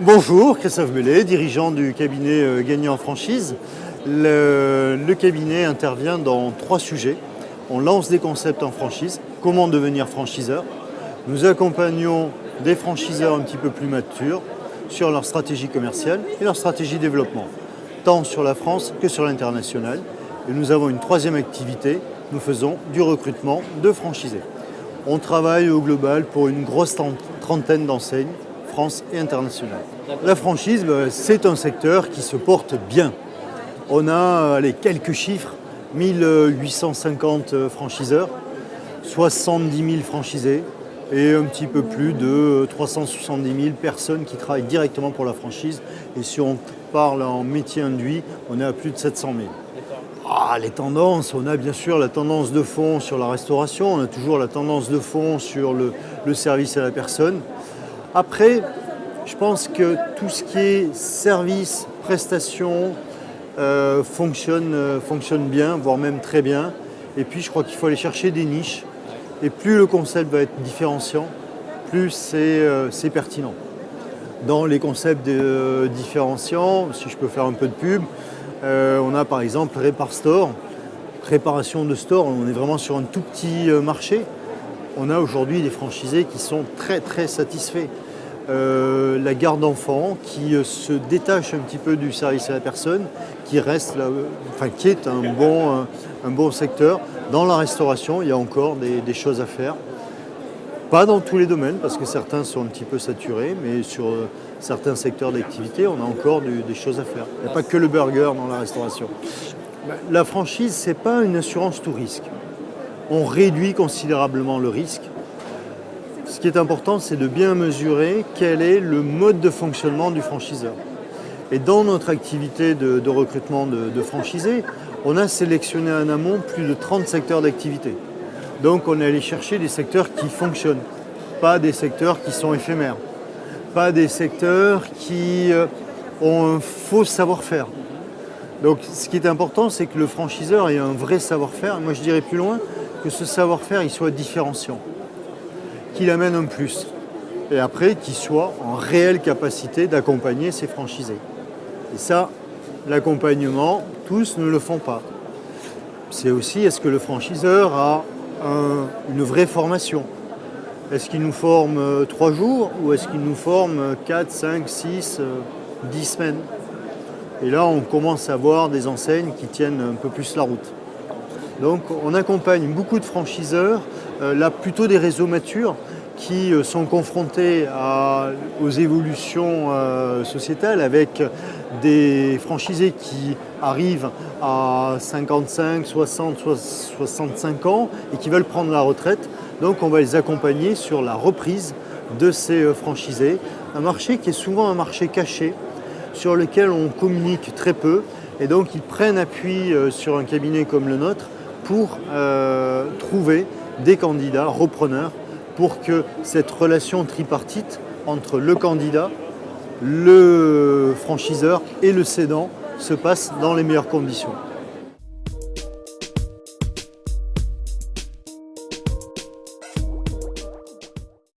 Bonjour, Christophe Bellet, dirigeant du cabinet Gagné en franchise. Le cabinet intervient dans 3 sujets. On lance des concepts en franchise, comment devenir franchiseur. Nous accompagnons des franchiseurs un petit peu plus matures sur leur stratégie commerciale et leur stratégie développement, tant sur la France que sur l'international. Et nous avons une 3e activité, nous faisons du recrutement de franchisés. On travaille au global pour une grosse trentaine d'enseignes, France et internationale. La franchise, c'est un secteur qui se porte bien. On a quelques chiffres, 1850 franchiseurs, 70 000 franchisés et un petit peu plus de 370 000 personnes qui travaillent directement pour la franchise. Et si on parle en métier induit, on est à plus de 700 000. Les tendances, on a bien sûr la tendance de fond sur la restauration, on a toujours la tendance de fond sur le service à la personne. Après, je pense que tout ce qui est service, prestation, fonctionne bien, voire même très bien. Et puis je crois qu'il faut aller chercher des niches. Et plus le concept va être différenciant, plus c'est pertinent. Dans les concepts différenciants, si je peux faire un peu de pub, on a par exemple Répar Store, préparation de store, on est vraiment sur un tout petit marché. On a aujourd'hui des franchisés qui sont très très satisfaits. La garde d'enfants qui se détache un petit peu du service à la personne, qui reste là, qui est un bon secteur. Dans la restauration, il y a encore des choses à faire. Pas dans tous les domaines, parce que certains sont un petit peu saturés, mais sur certains secteurs d'activité, on a encore des choses à faire. Il n'y a pas que le burger dans la restauration. La franchise, ce n'est pas une assurance tout risque. On réduit considérablement le risque. Ce qui est important, c'est de bien mesurer quel est le mode de fonctionnement du franchiseur. Et dans notre activité de recrutement de franchisés, on a sélectionné en amont plus de 30 secteurs d'activité. Donc on est allé chercher des secteurs qui fonctionnent, pas des secteurs qui sont éphémères, pas des secteurs qui ont un faux savoir-faire. Donc ce qui est important, c'est que le franchiseur ait un vrai savoir-faire. Moi je dirais plus loin, que ce savoir-faire il soit différenciant, qu'il amène un plus. Et après, qu'il soit en réelle capacité d'accompagner ses franchisés. Et ça, l'accompagnement, tous ne le font pas. C'est aussi, est-ce que le franchiseur a une vraie formation? Est-ce qu'il nous forme 3 jours ou est-ce qu'il nous forme 4, 5, 6, 10 semaines? Et là, on commence à voir des enseignes qui tiennent un peu plus la route. Donc, on accompagne beaucoup de franchiseurs, là plutôt des réseaux matures, qui sont confrontés aux évolutions sociétales avec des franchisés qui arrivent à 55, 60, 65 ans et qui veulent prendre la retraite. Donc on va les accompagner sur la reprise de ces franchisés. Un marché qui est souvent un marché caché, sur lequel on communique très peu. Et donc ils prennent appui sur un cabinet comme le nôtre pour trouver des candidats repreneurs pour que cette relation tripartite entre le candidat, le franchiseur et le cédant se passe dans les meilleures conditions.